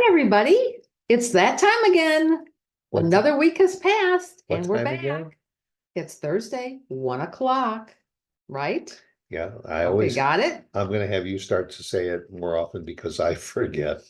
Everybody, it's that time again. What ti- Another week has passed What and we're time back. again? It's Thursday, 1 o'clock, right? Yeah, Okay, got it? I'm gonna have you start to say it more often because I forget.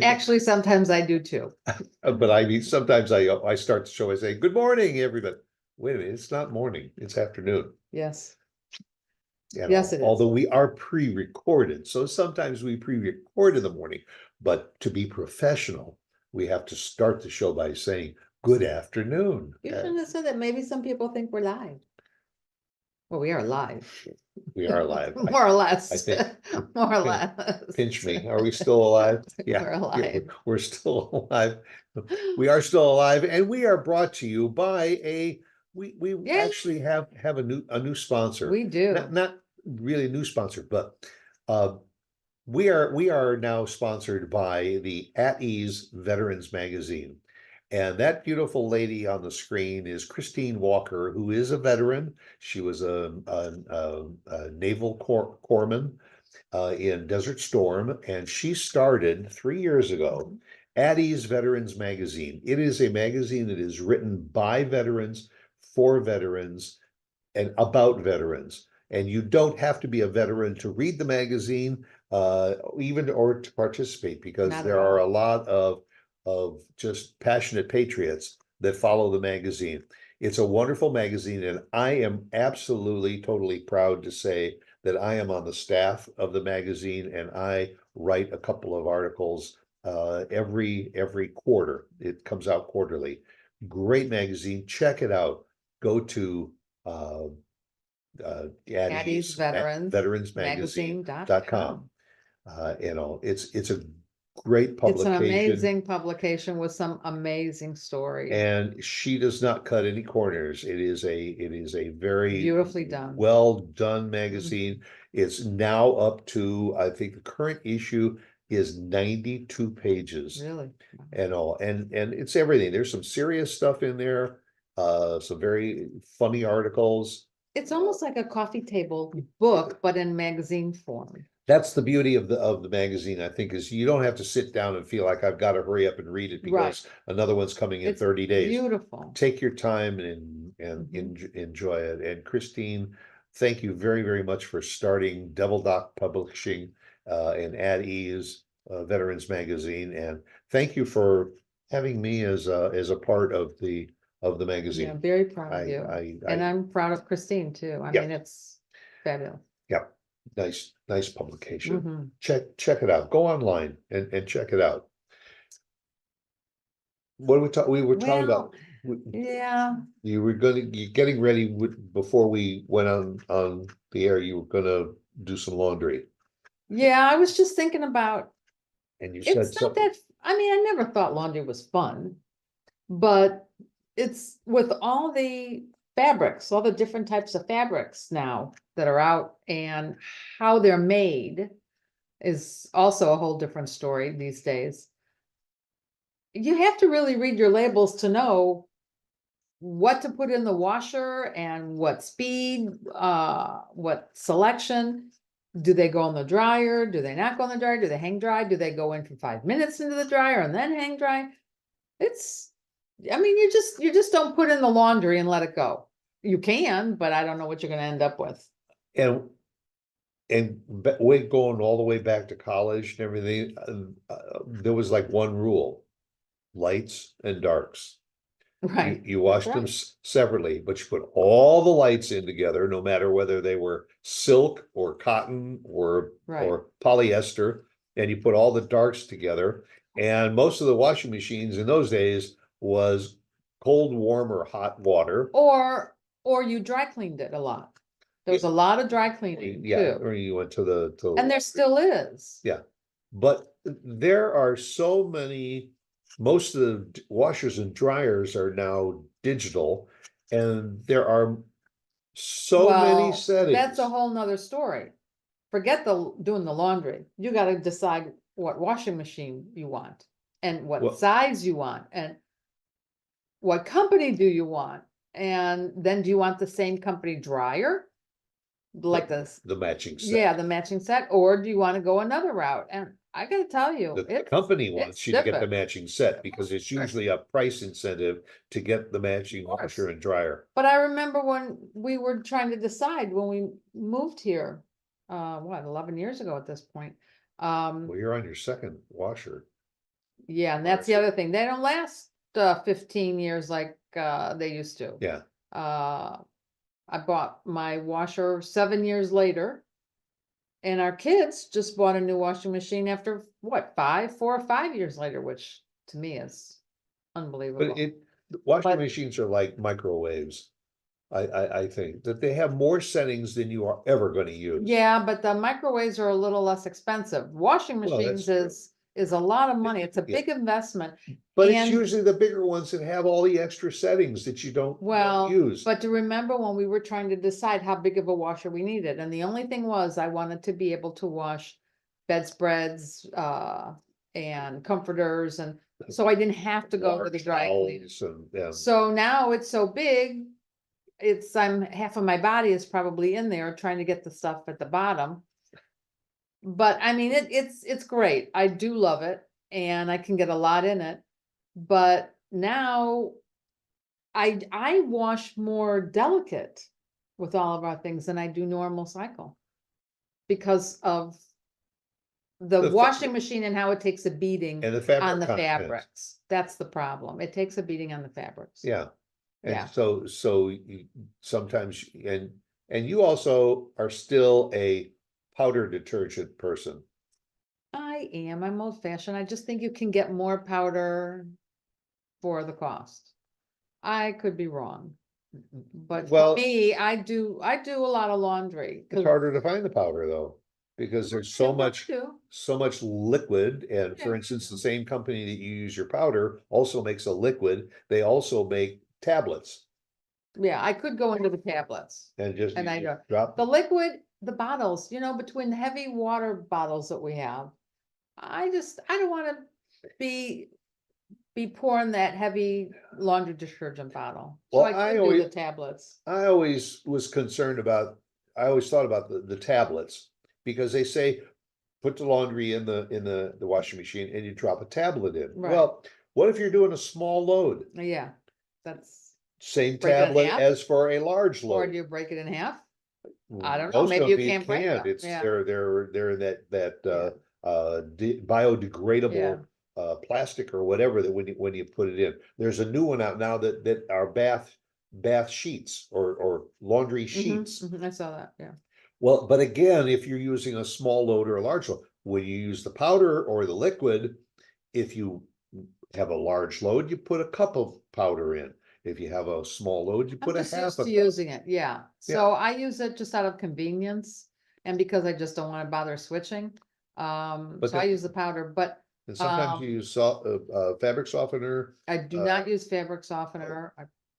Actually, sometimes I do too. But I mean, sometimes I start the show, I say, good morning, everybody. Wait a minute, it's not morning, it's afternoon. Yes, You yes, know, it is. although we are pre-recorded, so sometimes we pre-record in the morning, but to be professional, we have to start the show by saying, good afternoon. You shouldn't have said that. Maybe some people think we're live. Well, we are live. We are live. More or less. I think. More or less. Pinch me. Are we still alive? Yeah, We're alive. we're still alive. We are still alive, and we are brought to you by we Yay. actually have a new sponsor. We do. Not really a new sponsor, but we are now sponsored by the At Ease Veterans Magazine. And that beautiful lady on the screen is Christine Walker, who is a veteran. She was a naval corpsman in Desert Storm, and she started 3 years ago At Ease Veterans Magazine. It is a magazine that is written by veterans, for veterans, and about veterans. And you don't have to be a veteran to read the magazine, even or to participate, because Not at there are all. a lot of just passionate patriots that follow the magazine. It's a wonderful magazine, and I am absolutely, totally proud to say that I am on the staff of the magazine, and I write a couple of articles every quarter. It comes out quarterly. Great magazine. Check it out. Go to At Ease veteransmagazine.com. You know, it's a great It's an publication, amazing publication with some amazing stories. and she does not cut any corners. It is a very Beautifully done. well done magazine. It's now up to, I think the current issue is 92 pages. Really? And all, and it's everything. There's some serious stuff in there, some very funny articles. It's almost like a coffee table book, but in magazine form. That's the beauty of the magazine, I think, is you don't have to sit down and feel like I've got to hurry up and read it because another one's coming in It's 30 days. beautiful. Take your time and enjoy it. And Christine, thank you very, very much for starting Devil Doc Publishing and At Ease Veterans Magazine. And thank you for having me as a part of the magazine. Yeah, very proud of you. And I'm proud of Christine too. I mean, it's fabulous. Yeah, nice publication. Check it out. Go online and check it out. What we were talking about. Yeah. You're getting ready before we went on the air. You were gonna do some laundry. Yeah, I was just thinking about. And you said it's not that. I mean, I never thought laundry was fun, but it's with all the fabrics, all the different types of fabrics now that are out, and how they're made is also a whole different story these days. You have to really read your labels to know what to put in the washer and what speed, what selection. Do they go in the dryer? Do they not go in the dryer? Do they hang dry? Do they go in for 5 minutes into the dryer and then hang dry? I mean, you just don't put in the laundry and let it go. You can, but I don't know what you're going to end up with. And going all the way back to college and everything, there was like one rule: lights and darks. Right. You washed them separately, but you put all the lights in together, no matter whether they were silk or cotton or polyester, and you put all the darks together. And most of the washing machines in those days was cold, warm, or hot water. Or you dry cleaned it a lot. There was a lot of dry cleaning too. Or you went to and there still is. Yeah. But there are so many. Most of the washers and dryers are now digital, and there are so many settings. That's a whole nother story. Forget doing the laundry. You got to decide what washing machine you want and what size you want and what company do you want. And then do you want the same company dryer? Like the matching set. Yeah, the matching set, or do you want to go another route? And I gotta tell you, The company it's wants you to get the different. matching set because it's usually a price incentive to get the matching course. washer and dryer. But I remember when we were trying to decide when we moved here, what, 11 years ago at this point. Well, you're on your second washer. Yeah, and that's the other thing. They don't last 15 years like they used to. Yeah, I bought my washer 7 years later. And our kids just bought a new washing machine after what, 4 or 5 years later, which to me is unbelievable. but washing But- machines are like microwaves. I think that they have more settings than you are ever gonna use. Yeah, but the microwaves are a little less expensive. Washing Well, that's machines true. is a lot of money. It's a Yeah. big investment. But it's And- usually the bigger ones that have all the extra settings that you don't Well, use. but to remember when we were trying to decide how big of a washer we needed, and the only thing was I wanted to be able to wash bedspreads, and comforters, and so I didn't have to go to the Large dry cleaner. towels and, yeah. So now it's so big, half of my body is probably in there trying to get the stuff at the bottom. But I mean, it's great. I do love it and I can get a lot in it. But now I wash more delicate with all of our things than I do normal cycle. Because of the The fa- washing machine and how it takes a beating And the fabric on the content. fabrics. That's the problem. It takes a beating on the fabrics. Yeah. Yeah. And so sometimes, and you also are still a powder detergent person. I am. I'm old fashioned. I just think you can get more powder for the cost. I could be wrong. But for Well, me, I do a lot of laundry. it's harder to find the powder though, because there's so much liquid. And for Yeah. instance, the same company that you use your powder also makes a liquid. They also make tablets Yeah, I could go into the tablets. and just And I you don't. drop. The liquid, the bottles, between the heavy water bottles that we have, I don't wanna be pouring that heavy laundry detergent bottle. So Well, I I could do always- the tablets. I always was concerned about, I always thought about the tablets, because they say, put the laundry in the washing machine and you drop a tablet in. Right. Well, what if you're doing a small load? Yeah, that's, Same Break it in tablet half? as for a large or do load. you break it in half? I don't know, Most maybe you companies can't break them, It's, yeah. they're in that Yeah. biodegradable plastic or whatever, that when you put it in. There's a new one out now that are bath sheets or laundry sheets. I saw that, yeah. Well, but again, if you're using a small load or a large load, when you use the powder or the liquid, if you have a large load, you put a cup of powder in. If you have a small load, you I'm put a just half used a to cup. using it, yeah. So I use it just out of convenience and because I just don't wanna bother switching. But So I the- use the powder, but And sometimes you use fabric softener. I do not use fabric softener.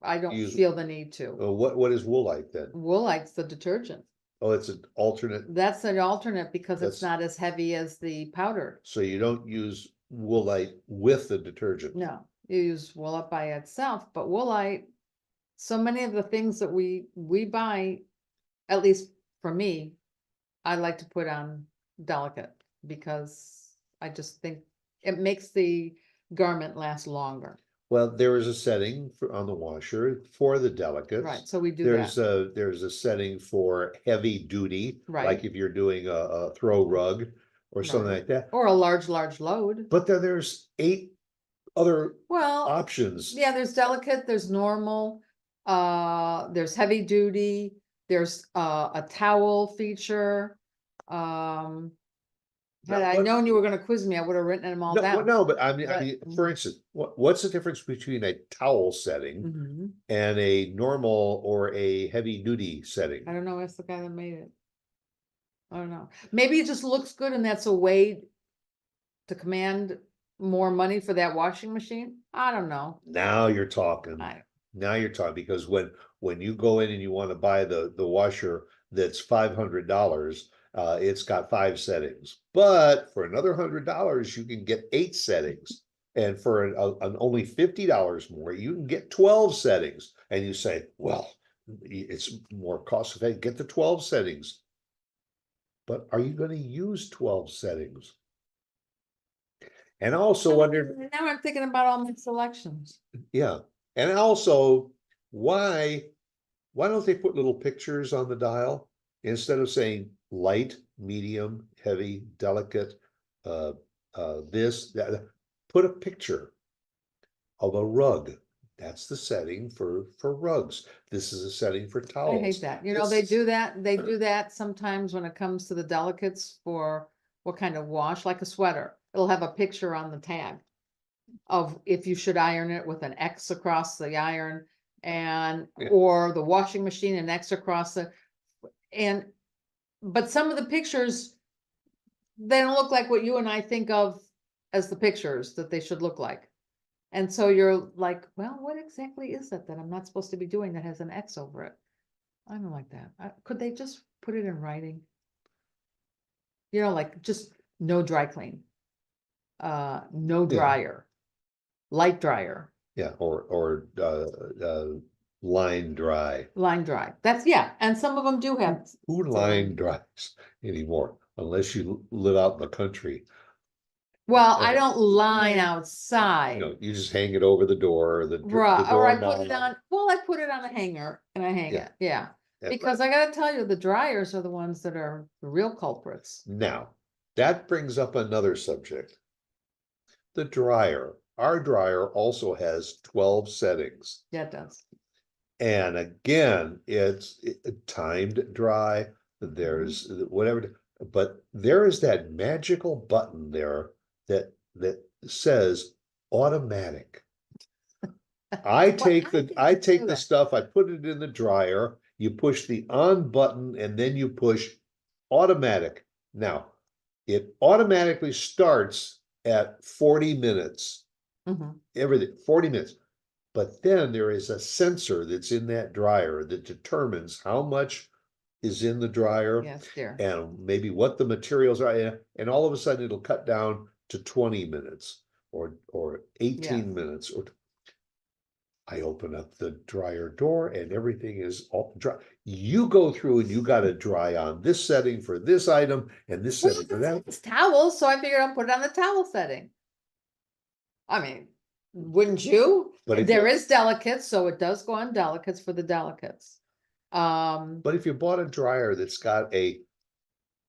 I don't use- feel the need to. What is Woolite then? Woolite's the detergent. Oh, it's an alternate, That's an alternate because it's That's- not as heavy as the powder. so you don't use Woolite with the detergent. No, you use Woolite by itself, but Woolite, so many of the things that we buy, at least for me, I like to put on delicate because I just think it makes the garment last longer. Well, there is a setting on the washer for the delicates. Right, so we do There's that. there's a setting for heavy duty, like Right. if you're doing a throw rug or something Right. like that. Or a large load. But then there's 8 other Well, options. yeah, there's delicate, there's normal, there's heavy duty, there's a towel feature. Had I what- known you were gonna quiz me, I would have written them all No, down. no, but I But- mean, for instance, what's the difference between a towel setting Mhm. and a normal or a heavy duty setting? I don't know, ask the guy that made it. I don't know, maybe it just looks good and that's a way to command more money for that washing machine, I don't know. Now you're talking. I, Now you're talking, because when you go in and you want to buy the washer that's $500, it's got 5 settings. But for another $100, you can get 8 settings. And for an only $50 more, you can get 12 settings. And you say, well, it's more cost effective, get the 12 settings. But are you going to use 12 settings? And also under, Now I'm thinking about all my selections. yeah, and also, why don't they put little pictures on the dial instead of saying light, medium, heavy, delicate, uh, this, that, put a picture of a rug. That's the setting for rugs. This is a setting for I towels. hate that. You know, they This- do that, they do that sometimes when it comes to the delicates for what kind of wash, like a sweater. It'll have a picture on the tag of if you should iron it with an X across the iron and, Yeah. or the washing machine, an X across the, and, but some of the pictures, they don't look like what you and I think of as the pictures that they should look like. And so you're like, well, what exactly is that I'm not supposed to be doing that has an X over it? I don't like that. Could they just put it in writing? You know, like just no dry clean. No Yeah. dryer, light dryer, Yeah, or line dry. line dry. That's, yeah, and some of them do have. Who line dries anymore, unless you live out in the country? Well, I Okay. don't line You outside. know, you just hang it over the door, the Right, or I door put it on, well, I put it on a hanger and I hang Yeah. it, yeah. Yeah, Because I gotta tell you, the dryers are the ones that are the real culprits. now, that brings up another subject. The dryer. Our dryer also has 12 settings. Yeah, it does. And again, it's timed dry. There's whatever, but there is that magical button there that says automatic. I take the stuff, I put it in the dryer, you push the on button and then you push automatic. Now, it automatically starts at 40 minutes. Mhm. Everything, 40 minutes. But then there is a sensor that's in that dryer that determines how much is in the dryer Yes, dear. and maybe what the materials are. And all of a sudden it'll cut down to 20 minutes or 18 minutes. Or I open up the dryer door and everything is all dry. You go through and you got to dry on this setting for this item and this Well, setting for that. it's towels, so I figured I'll put it on the towel setting. I mean, wouldn't you? But if There you- is delicates, so it does go on delicates for the delicates. But if you bought a dryer that's got a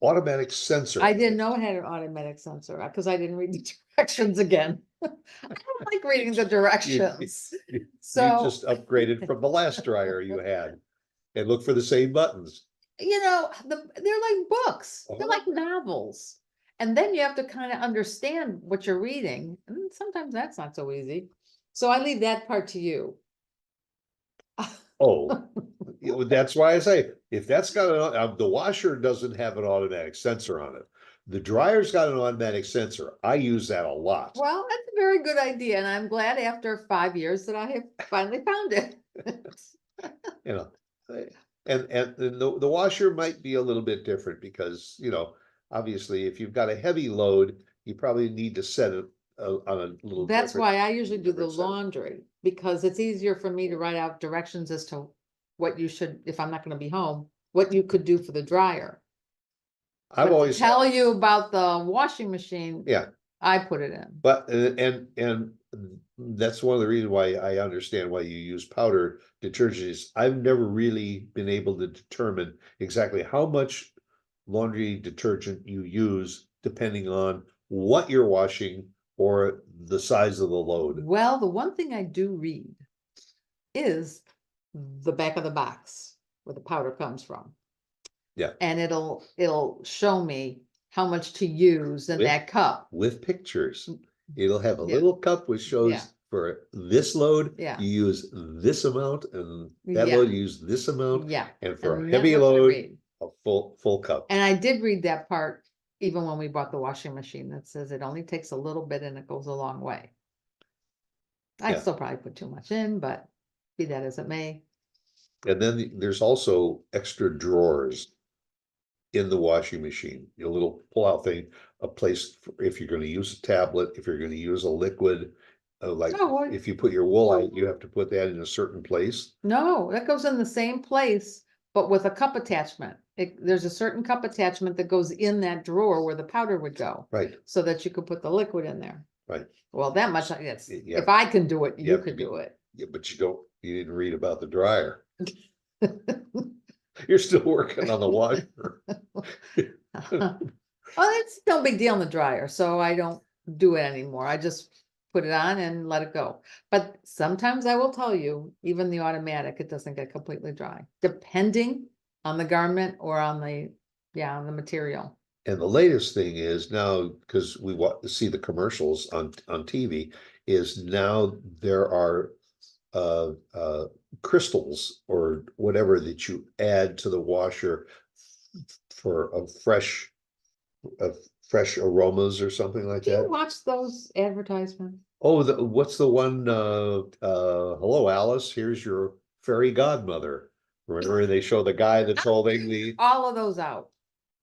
automatic sensor. I didn't know it had an automatic sensor, because I didn't read the directions again. I don't like reading the directions. You So, just upgraded from the last dryer you had and look for the same buttons. you know, they're like books, they're Oh. like novels. And then you have to kind of understand what you're reading, and sometimes that's not so easy. So I leave that part to you. Oh, that's why I say, if that's got the washer doesn't have an automatic sensor on it. The dryer's got an automatic sensor. I use that a lot. Well, that's a very good idea, and I'm glad after 5 years that I have finally found it. You know, and the washer might be a little bit different because, obviously if you've got a heavy load, you probably need to set it on a little. That's different- why I usually do the different setting. laundry, because it's easier for me to write out directions as to what you should, if I'm not gonna be home, what you could do for the dryer. I've But to always. tell you about the washing machine, Yeah. I put it in. But, and that's one of the reasons why I understand why you use powder detergents. I've never really been able to determine exactly how much laundry detergent you use, depending on what you're washing or the size of the load. Well, the one thing I do read is the back of the box where the powder comes from. Yeah. And it'll show me how much to use in With- that cup. With pictures, it'll have a Yeah. little cup which shows Yeah. for this load, Yeah. you use this amount, and that Yeah. load, you use this amount, Yeah. and for a And heavy that much I load, read. a full cup. And I did read that part even when we bought the washing machine that says it only takes a little bit and it goes a long way. I Yeah. still probably put too much in, but be that as it may. And then there's also extra drawers in the washing machine, a little pull-out thing, a place if you're gonna use a tablet, if you're gonna use a liquid. Like Oh, well- if you put your wool out, you have to put that in a certain place. No, that goes in the same place, but with a cup attachment. There's a certain cup attachment that goes in that drawer where the powder would go, Right, so that you could put the liquid in there. Right. Well, that much, yes, Yeah. if I can do it, You you have to could be- do it. Yeah, but you didn't read about the dryer. You're still working on the washer. Well, it's no big deal in the dryer, so I don't do it anymore. I just put it on and let it go. But sometimes I will tell you, even the automatic, it doesn't get completely dry, depending on the garment or on on the material. And the latest thing is now, because we see the commercials on TV, is now there are crystals or whatever that you add to the washer for fresh aromas or something like Do you that. watch those advertisements? Oh, what's the one? Hello, Alice. Here's your fairy godmother. Remember, they show the guy that's holding the. All of those out.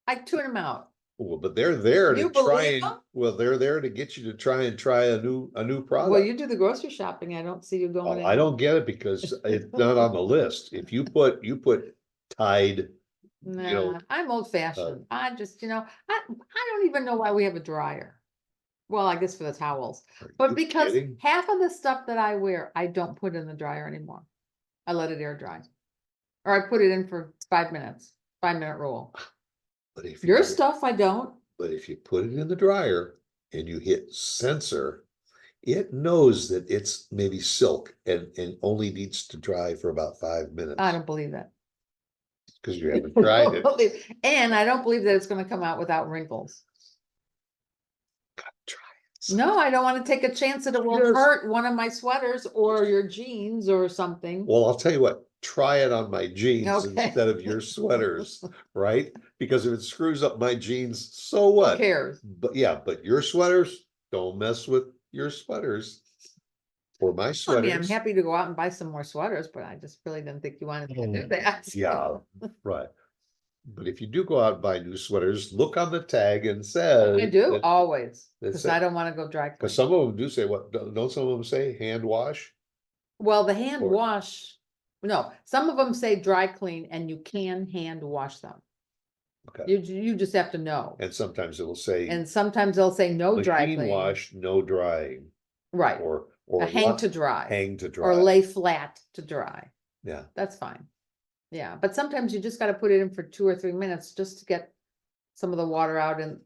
I tune them out. Well, but they're there to You try believe and. them? Well, they're there to get you to try a new Well, product. you do the grocery shopping. I don't see you going. Oh, I don't get it because it's not on the list. If you put Tide, know, Nah, I'm old fashioned. I just, I don't even know why we have a dryer. Well, I guess for the towels, are but you because kidding? half of the stuff that I wear, I don't put in the dryer anymore. I let it air dry. Or I put it in for 5 minutes, 5-minute rule. But if Your you, stuff, I don't. but if you put it in the dryer and you hit censor, it knows that it's maybe silk and only needs to dry for about 5 minutes. I don't believe that. Because you haven't tried it. And I don't believe that it's gonna come out without wrinkles. Try it. No, I don't wanna take a chance that it will Yes. hurt one of my sweaters or your jeans or something. Well, I'll tell you what, try it on my jeans Okay. instead of your sweaters, right? Because if it screws up my jeans, so Who what? cares? But yeah, but your sweaters, don't mess with your sweaters. Or my I mean, I'm sweaters. happy to go out and buy some more sweaters, but I just really didn't think you wanted to do that. Yeah, right. But if you do go out and buy new sweaters, look on the tag and say. I do always, that because say- I don't want to go dry clean. Because some of them do say, what, don't some of them say hand wash? Well, the hand Or- wash, no, some of them say dry clean and you can hand wash them. Okay. You just have to know. And sometimes it will say And sometimes they'll say no dry machine clean. wash, no drying, Right, or hang to dry. hang to Or dry. lay flat to dry. Yeah, That's fine. Yeah, but sometimes you just gotta put it in for 2 or 3 minutes just to get some of the water out and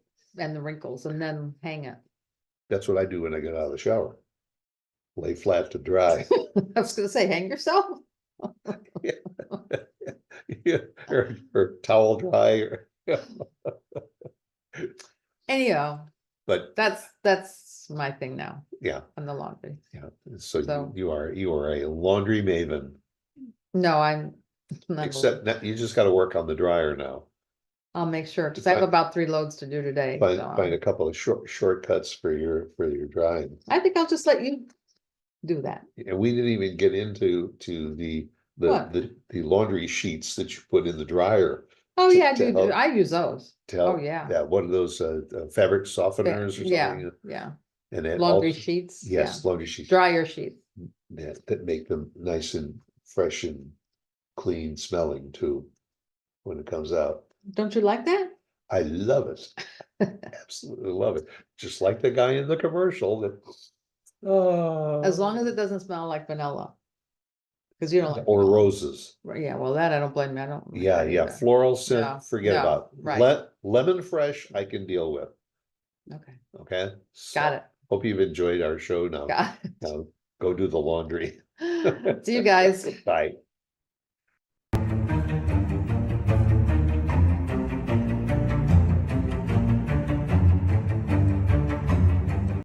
the wrinkles and then hang it. that's what I do when I get out of the shower. Lay flat to dry. I was gonna say, hang yourself. Yeah, or towel dry, Anyhow, but that's my thing now yeah, on the laundry. yeah. So So- you are a laundry maven, No, I'm not. except that you just gotta work on the dryer now. I'll make sure, because I have about 3 loads to do today. Find so, a couple of shortcuts for your drying. I think I'll just let you do that. And we didn't even get into the What? the laundry sheets that you put in the dryer. Oh, To- yeah, I to do. help- I use those. to help- Oh, yeah. Yeah, one of those fabric softeners or Yeah, something. yeah. And then Laundry also- sheets. Yes, Yeah. laundry sheets. Dryer sheets. That make them nice and fresh and clean smelling too, when it comes out. Don't you like that? I love it. Absolutely love it. Just like the guy in the commercial that. As long as it doesn't smell like vanilla. Because you don't like. Or vanilla. roses. Right, yeah, well, that I don't blame you. I don't. like Yeah, that yeah, either. floral No, scent, forget no, about. right. Lemon fresh, I can deal with, Okay, okay? got it. Hope you've enjoyed our show now. Got Now, go do the laundry. it. See you guys. Bye.